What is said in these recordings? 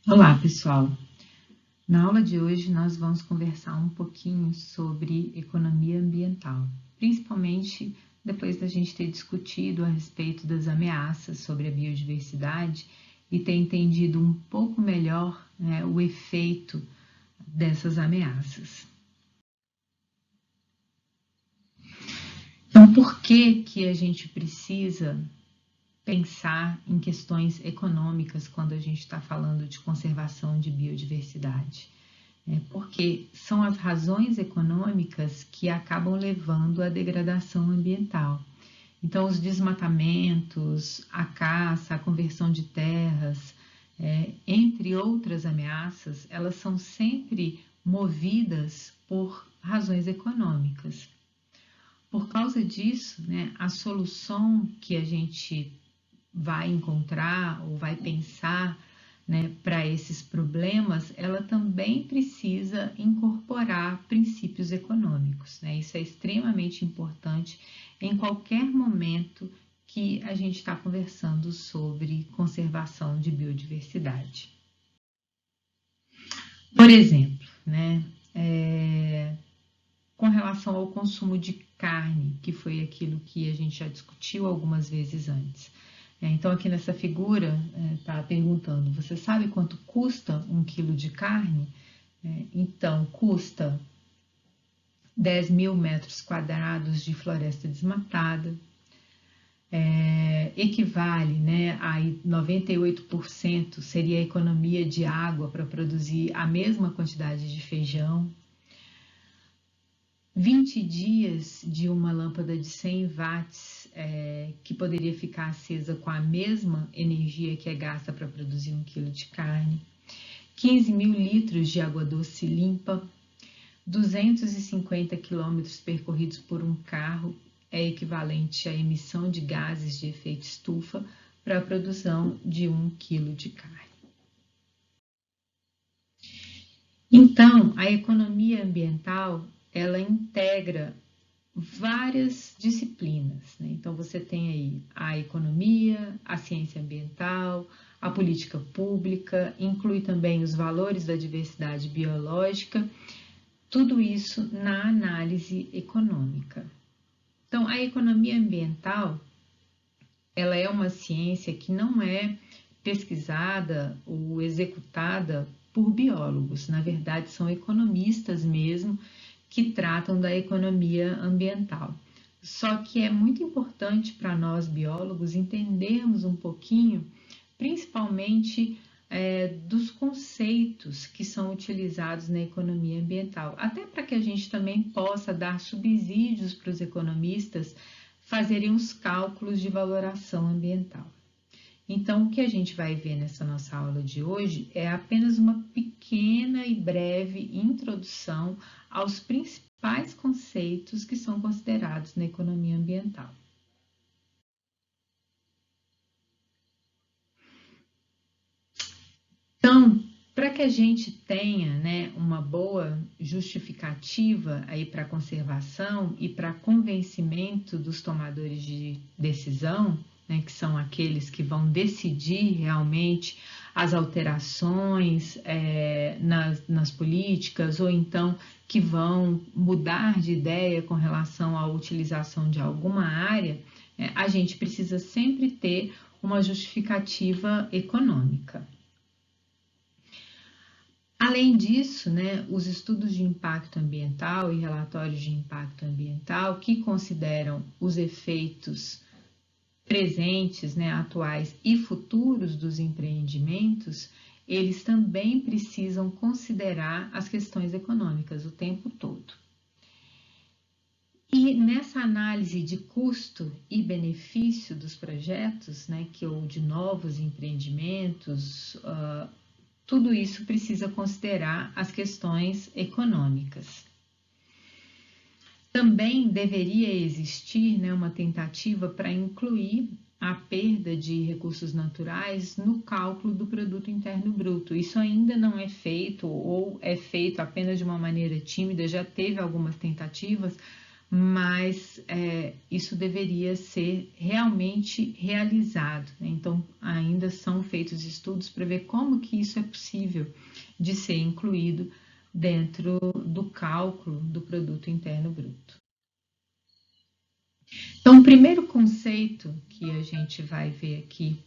Olá, pessoal! Na aula de hoje nós vamos conversar um pouquinho sobre economia ambiental, principalmente depois da gente ter discutido a respeito das ameaças sobre a biodiversidade e ter entendido um pouco melhor, né, o efeito dessas ameaças. Então, por que a gente precisa pensar em questões econômicas quando a gente está falando de conservação de biodiversidade? Porque são as razões econômicas que acabam levando à degradação ambiental. Então, os desmatamentos, a caça, a conversão de terras, entre outras ameaças, elas são sempre movidas por razões econômicas. Por causa disso, né, a solução que a gente vai encontrar ou vai pensar, né, para esses problemas, ela também precisa incorporar princípios econômicos, né? Isso é extremamente importante em qualquer momento que a gente está conversando sobre conservação de biodiversidade. Por exemplo, né, com relação ao consumo de carne, que foi aquilo que a gente já discutiu algumas vezes antes. Então, aqui nessa figura, está perguntando, você sabe quanto custa 1 quilo de carne? Então, custa 10.000 metros quadrados de floresta desmatada, equivale, né, a 98% seria a economia de água para produzir a mesma quantidade de feijão. 20 dias de uma lâmpada de 100 watts que poderia ficar acesa com a mesma energia que é gasta para produzir 1 quilo de carne, 15.000 litros de água doce limpa, 250 quilômetros percorridos por um carro é equivalente à emissão de gases de efeito estufa para a produção de 1 quilo de carne. Então, a economia ambiental, ela integra várias disciplinas, né? Então você tem aí a economia, a ciência ambiental, a política pública, inclui também os valores da diversidade biológica, tudo isso na análise econômica. Então, a economia ambiental, ela é uma ciência que não é pesquisada ou executada por biólogos, na verdade são economistas mesmo que tratam da economia ambiental. Só que é muito importante para nós biólogos entendermos um pouquinho, principalmente dos conceitos que são utilizados na economia ambiental, até para que a gente também possa dar subsídios para os economistas fazerem os cálculos de valoração ambiental. Então, o que a gente vai ver nessa nossa aula de hoje é apenas uma pequena e breve introdução aos principais conceitos que são considerados na economia ambiental. Então, para que a gente tenha, né, uma boa justificativa aí para a conservação e para convencimento dos tomadores de decisão, né, que são aqueles que vão decidir realmente as alterações nas políticas ou então que vão mudar de ideia com relação à utilização de alguma área, a gente precisa sempre ter uma justificativa econômica. Além disso, né, os estudos de impacto ambiental e relatórios de impacto ambiental que consideram os efeitos presentes, né, atuais e futuros dos empreendimentos, eles também precisam considerar as questões econômicas o tempo todo. E nessa análise de custo e benefício dos projetos, né, ou de novos empreendimentos, tudo isso precisa considerar as questões econômicas. Também deveria existir, né, uma tentativa para incluir a perda de recursos naturais no cálculo do produto interno bruto. Isso ainda não é feito ou é feito apenas de uma maneira tímida, já teve algumas tentativas, mas isso deveria ser realmente realizado, né? Então, ainda são feitos estudos para ver como que isso é possível de ser incluído dentro do cálculo do produto interno bruto. Então, o primeiro conceito que a gente vai ver aqui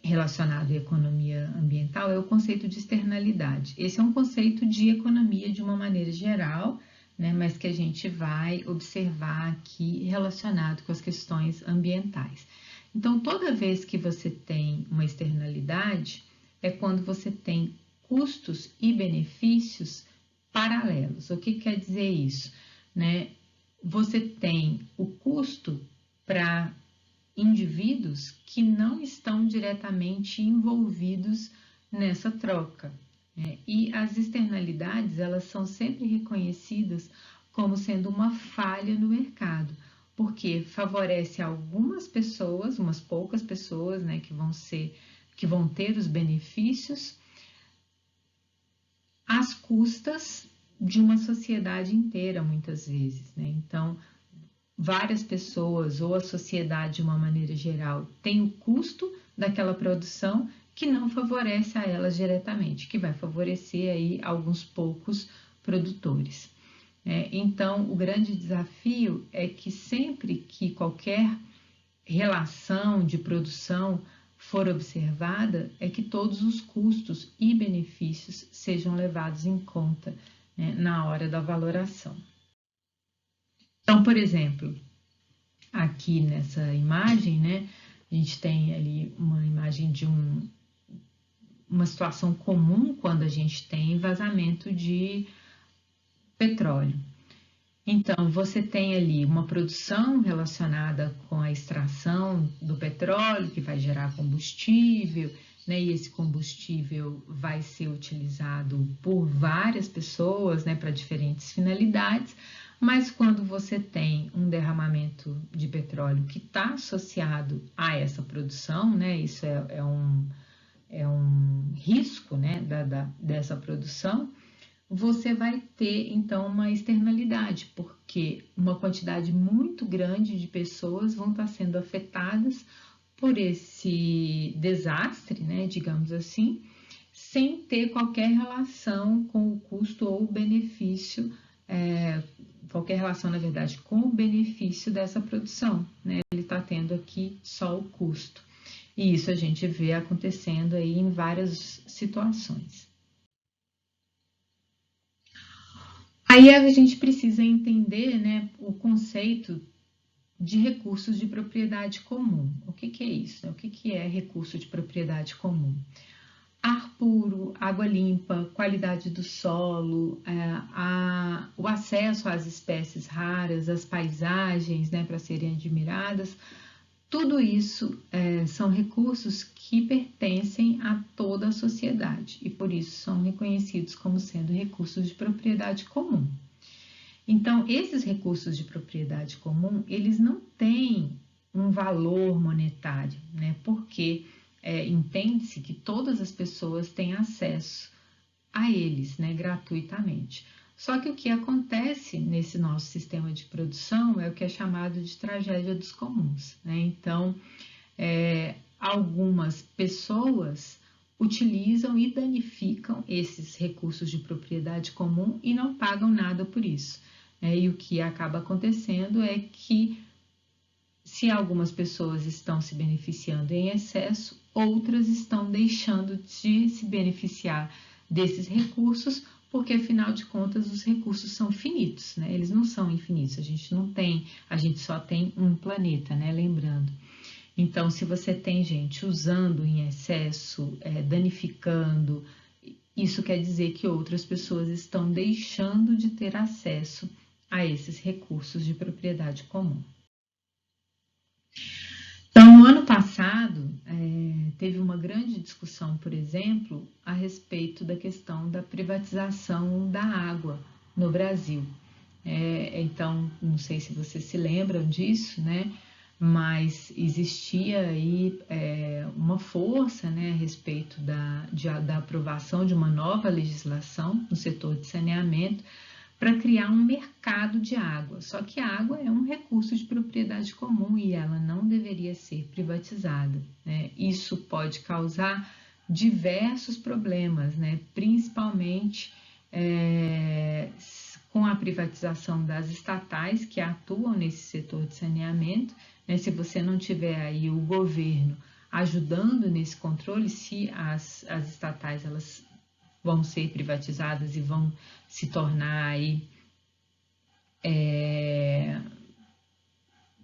relacionado à economia ambiental é o conceito de externalidade. Esse é um conceito de economia de uma maneira geral, né, mas que a gente vai observar aqui relacionado com as questões ambientais. Então, toda vez que você tem uma externalidade, é quando você tem custos e benefícios paralelos. O que quer dizer isso? Né? Você tem o custo para indivíduos que não estão diretamente envolvidos nessa troca. E as externalidades, elas são sempre reconhecidas como sendo uma falha no mercado, porque favorece algumas pessoas, umas poucas pessoas, né, que vão ter os benefícios às custas de uma sociedade inteira, muitas vezes, né? Então, várias pessoas ou a sociedade de uma maneira geral tem o custo daquela produção que não favorece a elas diretamente, que vai favorecer aí alguns poucos produtores. Então, o grande desafio é que sempre que qualquer relação de produção for observada, é que todos os custos e benefícios sejam levados em conta, né, na hora da valoração. Então, por exemplo, aqui nessa imagem, né, a gente tem ali uma imagem de uma situação comum quando a gente tem vazamento de petróleo. Então, você tem ali uma produção relacionada com a extração do petróleo, que vai gerar combustível, né? E esse combustível vai ser utilizado por várias pessoas, né, para diferentes finalidades, mas quando você tem um derramamento de petróleo que está associado a essa produção, né, isso é um risco, né, dessa produção, você vai ter então uma externalidade, porque uma quantidade muito grande de pessoas vão estar sendo afetadas por esse desastre, né, digamos assim, sem ter qualquer relação com o custo ou o benefício, qualquer relação, na verdade, com o benefício dessa produção, né? Ele está tendo aqui só o custo. E isso a gente vê acontecendo aí em várias situações. Aí a gente precisa entender, né, o conceito de recursos de propriedade comum. O que é isso? O que é recurso de propriedade comum? Ar puro, água limpa, qualidade do solo, o acesso às espécies raras, às paisagens, né, para serem admiradas, tudo isso são recursos que pertencem a toda a sociedade e por isso são reconhecidos como sendo recursos de propriedade comum. Então, esses recursos de propriedade comum, eles não têm um valor monetário, né? Porque entende-se que todas as pessoas têm acesso a eles, né, gratuitamente. Só que o que acontece nesse nosso sistema de produção é o que é chamado de tragédia dos comuns, né? Então, algumas pessoas utilizam e danificam esses recursos de propriedade comum e não pagam nada por isso. E o que acaba acontecendo é que, se algumas pessoas estão se beneficiando em excesso, outras estão deixando de se beneficiar desses recursos, porque afinal de contas os recursos são finitos, né? Eles não são infinitos, a gente só tem um planeta, né? Lembrando. Então, se você tem gente usando em excesso, danificando, isso quer dizer que outras pessoas estão deixando de ter acesso a esses recursos de propriedade comum. Então, no ano passado, teve uma grande discussão, por exemplo, a respeito da questão da privatização da água no Brasil. Então, não sei se vocês se lembram disso, né? Mas existia aí uma força, né, a respeito da aprovação de uma nova legislação no setor de saneamento para criar um mercado de água. Só que a água é um recurso de propriedade comum e ela não deveria ser privatizada, né? Isso pode causar diversos problemas, né? Principalmente com a privatização das estatais que atuam nesse setor de saneamento, né? Se você não tiver aí o governo ajudando nesse controle, se as estatais elas vão ser privatizadas e vão se tornar aí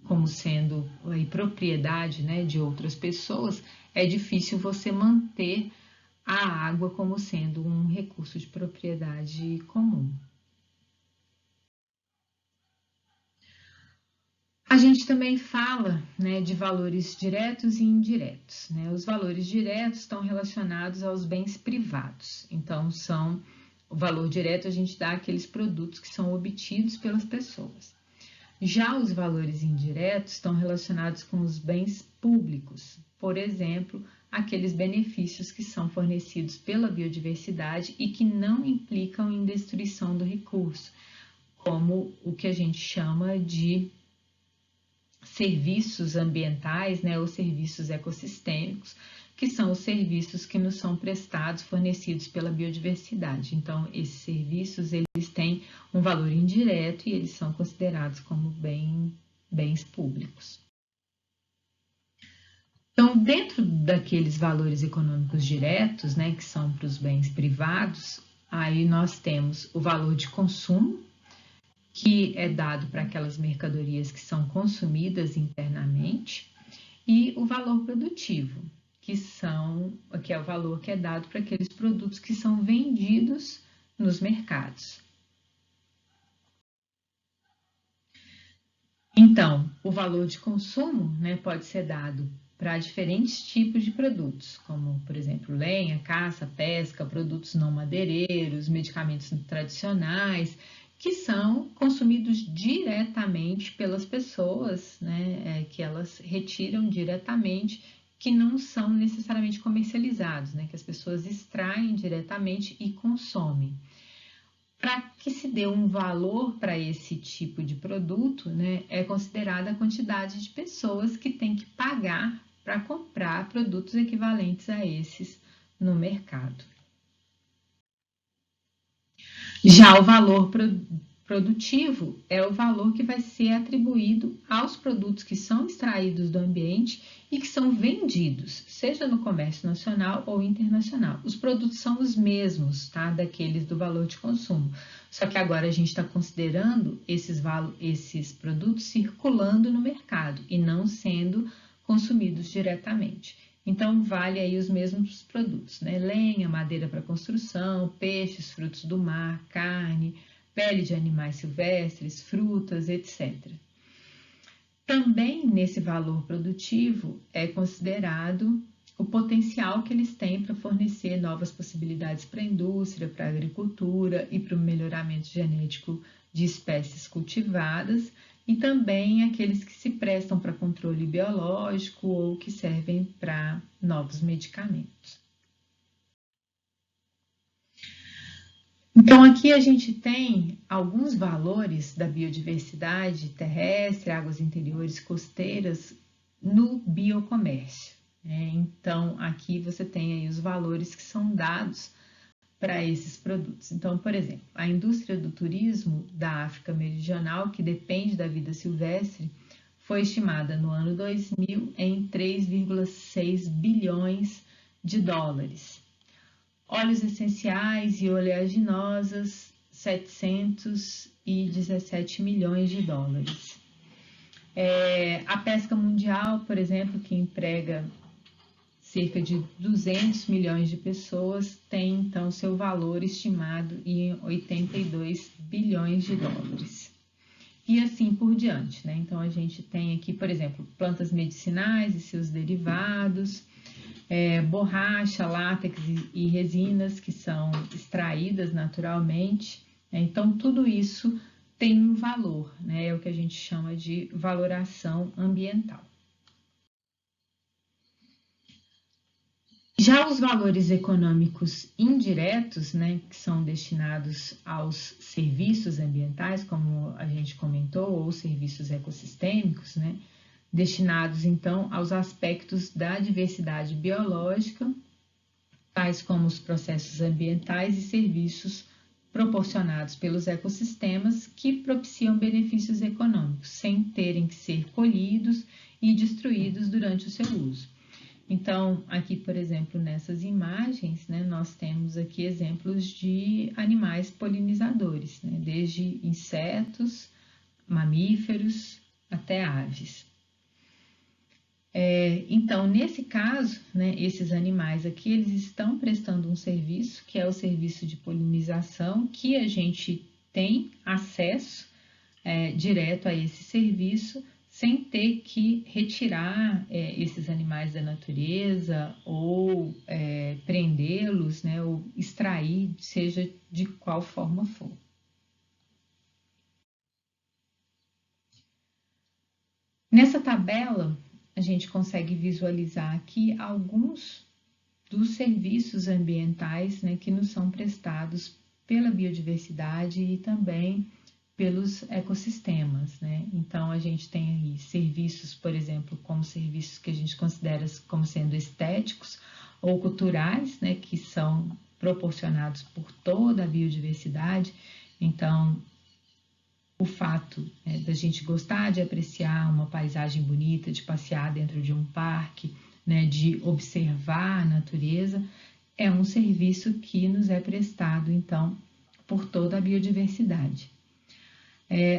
como sendo aí, propriedade, né, de outras pessoas, é difícil você manter a água como sendo um recurso de propriedade comum. A gente também fala, né, de valores diretos e indiretos, né? Os valores diretos estão relacionados aos bens privados. Então, o valor direto a gente dá aqueles produtos que são obtidos pelas pessoas. Já os valores indiretos estão relacionados com os bens públicos, por exemplo, aqueles benefícios que são fornecidos pela biodiversidade e que não implicam em destruição do recurso, como o que a gente chama de serviços ambientais, né, ou serviços ecossistêmicos, que são os serviços que nos são prestados, fornecidos pela biodiversidade. Então, esses serviços, eles têm um valor indireto e eles são considerados como bens públicos. Então, dentro daqueles valores econômicos diretos, né, que são para os bens privados, aí nós temos o valor de consumo, que é dado para aquelas mercadorias que são consumidas internamente, e o valor produtivo, que é o valor que é dado para aqueles produtos que são vendidos nos mercados. Então, o valor de consumo, né, pode ser dado para diferentes tipos de produtos, como, por exemplo, lenha, caça, pesca, produtos não madeireiros, medicamentos tradicionais, que são consumidos diretamente pelas pessoas, né, que elas retiram diretamente, que não são necessariamente comercializados, né, que as pessoas extraem diretamente e consomem. Para que se dê um valor para esse tipo de produto, né, é considerada a quantidade de pessoas que tem que pagar para comprar produtos equivalentes a esses no mercado. Já o valor produtivo é o valor que vai ser atribuído aos produtos que são extraídos do ambiente e que são vendidos, seja no comércio nacional ou internacional. Os produtos são os mesmos, tá? Daqueles do valor de consumo. Só que agora a gente está considerando esses produtos circulando no mercado e não sendo consumidos diretamente. Então, vale aí os mesmos produtos, né? Lenha, madeira para construção, peixes, frutos do mar, carne, pele de animais silvestres, frutas, etc. Também nesse valor produtivo é considerado o potencial que eles têm para fornecer novas possibilidades para a indústria, para a agricultura e para o melhoramento genético de espécies cultivadas, e também aqueles que se prestam para controle biológico ou que servem para novos medicamentos. Então, aqui a gente tem alguns valores da biodiversidade terrestre, águas interiores, costeiras, no biocomércio, né? Então, aqui você tem aí os valores que são dados para esses produtos. Então, por exemplo, a indústria do turismo da África Meridional, que depende da vida silvestre, foi estimada no ano 2000 em 3,6 bilhões de dólares. Óleos essenciais e oleaginosas, 717 milhões de dólares. A pesca mundial, por exemplo, que emprega cerca de 200 milhões de pessoas, tem então seu valor estimado em 82 bilhões de dólares. E assim por diante, né? Então a gente tem aqui, por exemplo, plantas medicinais e seus derivados, borracha, látex e resinas que são extraídas naturalmente. Então tudo isso tem um valor, né? É o que a gente chama de valoração ambiental. Já os valores econômicos indiretos, né, que são destinados aos serviços ambientais, como a gente comentou, ou serviços ecossistêmicos, né, destinados então aos aspectos da diversidade biológica, tais como os processos ambientais e serviços proporcionados pelos ecossistemas que propiciam benefícios econômicos, sem terem que ser colhidos e destruídos durante o seu uso. Então, aqui, por exemplo, nessas imagens, né, nós temos aqui exemplos de animais polinizadores, né, desde insetos, mamíferos até aves. Então, nesse caso, né, esses animais aqui, eles estão prestando um serviço, que é o serviço de polinização, que a gente tem acesso direto a esse serviço, sem ter que retirar esses animais da natureza ou prendê-los, né, ou extrair, seja de qual forma for. Nessa tabela, a gente consegue visualizar aqui alguns dos serviços ambientais, né, que nos são prestados pela biodiversidade e também pelos ecossistemas, né? Então a gente tem aí serviços, por exemplo, como serviços que a gente considera como sendo estéticos ou culturais, né, que são proporcionados por toda a biodiversidade. Então, o fato da gente gostar de apreciar uma paisagem bonita, de passear dentro de um parque, né, de observar a natureza, é um serviço que nos é prestado, então, por toda a biodiversidade.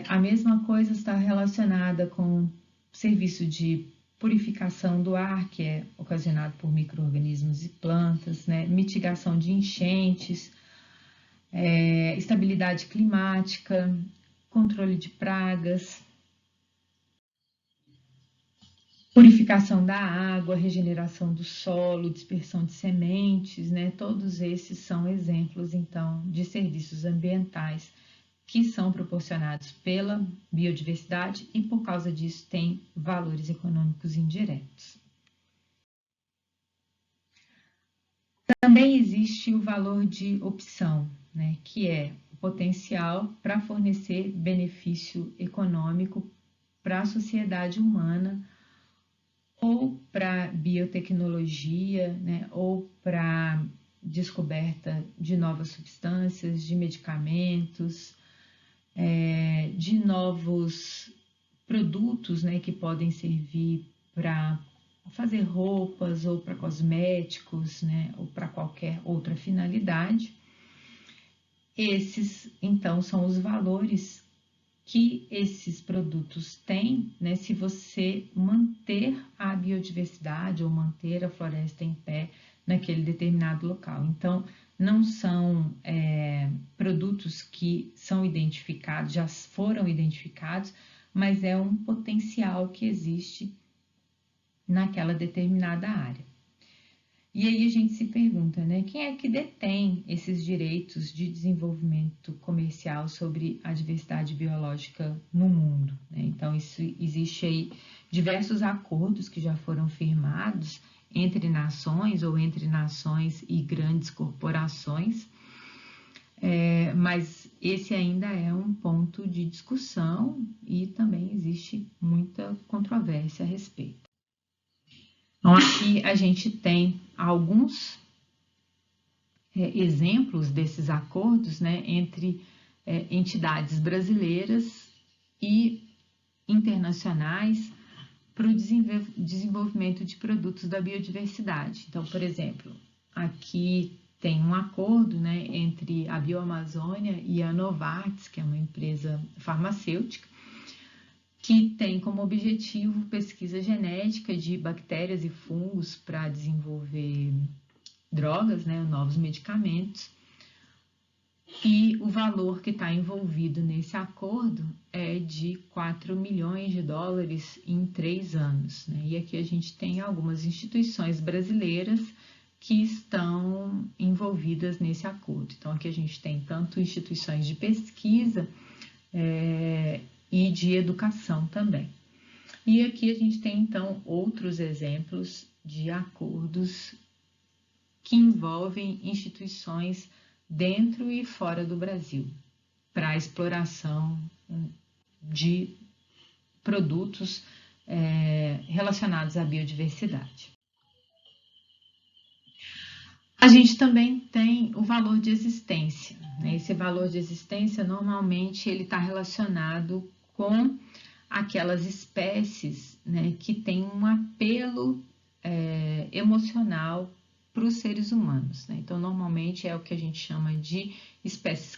A mesma coisa está relacionada com serviço de purificação do ar, que é ocasionado por micro-organismos e plantas, né, mitigação de enchentes, estabilidade climática, controle de pragas, purificação da água, regeneração do solo, dispersão de sementes, né? Todos esses são exemplos, então, de serviços ambientais que são proporcionados pela biodiversidade e, por causa disso, têm valores econômicos indiretos. Também existe o valor de opção, né? Que é o potencial para fornecer benefício econômico para a sociedade humana ou para biotecnologia, né, ou para descoberta de novas substâncias, de medicamentos, de novos produtos, né, que podem servir para fazer roupas ou para cosméticos, né, ou para qualquer outra finalidade. Esses, então, são os valores que esses produtos têm, né, se você manter a biodiversidade ou manter a floresta em pé naquele determinado local. Então, não são produtos que são identificados, já foram identificados, mas é um potencial que existe naquela determinada área. E aí a gente se pergunta, né, quem é que detém esses direitos de desenvolvimento comercial sobre a diversidade biológica no mundo, né? Então, existe aí diversos acordos que já foram firmados entre nações ou entre nações e grandes corporações, mas esse ainda é um ponto de discussão e também existe muita controvérsia a respeito. Então, aqui a gente tem alguns exemplos desses acordos, né, entre entidades brasileiras e internacionais para o desenvolvimento de produtos da biodiversidade. Então, por exemplo, aqui tem um acordo, né, entre a Bioamazônia e a Novartis, que é uma empresa farmacêutica, que tem como objetivo pesquisa genética de bactérias e fungos para desenvolver drogas, né, novos medicamentos. E o valor que está envolvido nesse acordo é de 4 milhões de dólares em 3 anos. Né? E aqui a gente tem algumas instituições brasileiras que estão envolvidas nesse acordo. Então, aqui a gente tem tanto instituições de pesquisa e de educação também. E aqui a gente tem, então, outros exemplos de acordos que envolvem instituições dentro e fora do Brasil, para a exploração de produtos relacionados à biodiversidade. A gente também tem o valor de existência, né? Esse valor de existência, normalmente, ele está relacionado com aquelas espécies, né, que têm um apelo emocional para os seres humanos, né? Então, normalmente, é o que a gente chama de espécies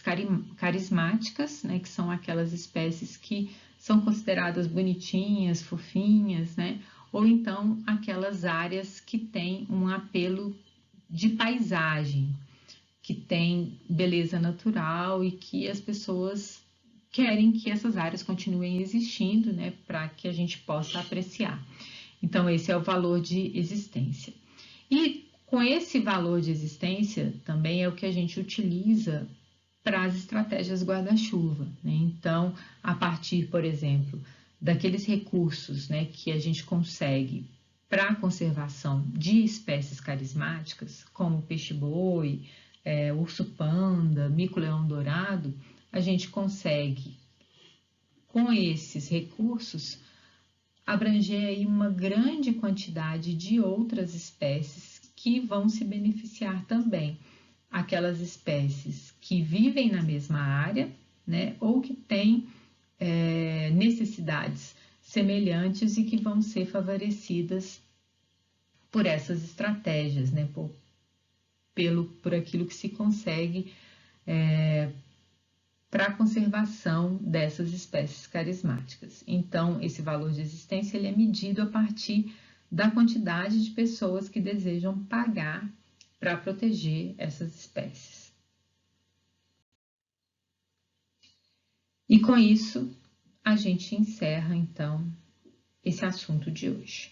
carismáticas, né, que são aquelas espécies que são consideradas bonitinhas, fofinhas, né? Ou então, aquelas áreas que têm um apelo de paisagem, que tem beleza natural e que as pessoas querem que essas áreas continuem existindo, né, para que a gente possa apreciar. Então, esse é o valor de existência. E com esse valor de existência, também é o que a gente utiliza para as estratégias guarda-chuva, né? Então, a partir, por exemplo, daqueles recursos, né, que a gente consegue para a conservação de espécies carismáticas, como peixe-boi, urso-panda, mico-leão-dourado, a gente consegue, com esses recursos, abranger aí uma grande quantidade de outras espécies que vão se beneficiar também. Aquelas espécies que vivem na mesma área, né, ou que têm necessidades semelhantes e que vão ser favorecidas por essas estratégias, né, por aquilo que se consegue para a conservação dessas espécies carismáticas. Então, esse valor de existência ele é medido a partir da quantidade de pessoas que desejam pagar para proteger essas espécies. E com isso, a gente encerra, então, esse assunto de hoje.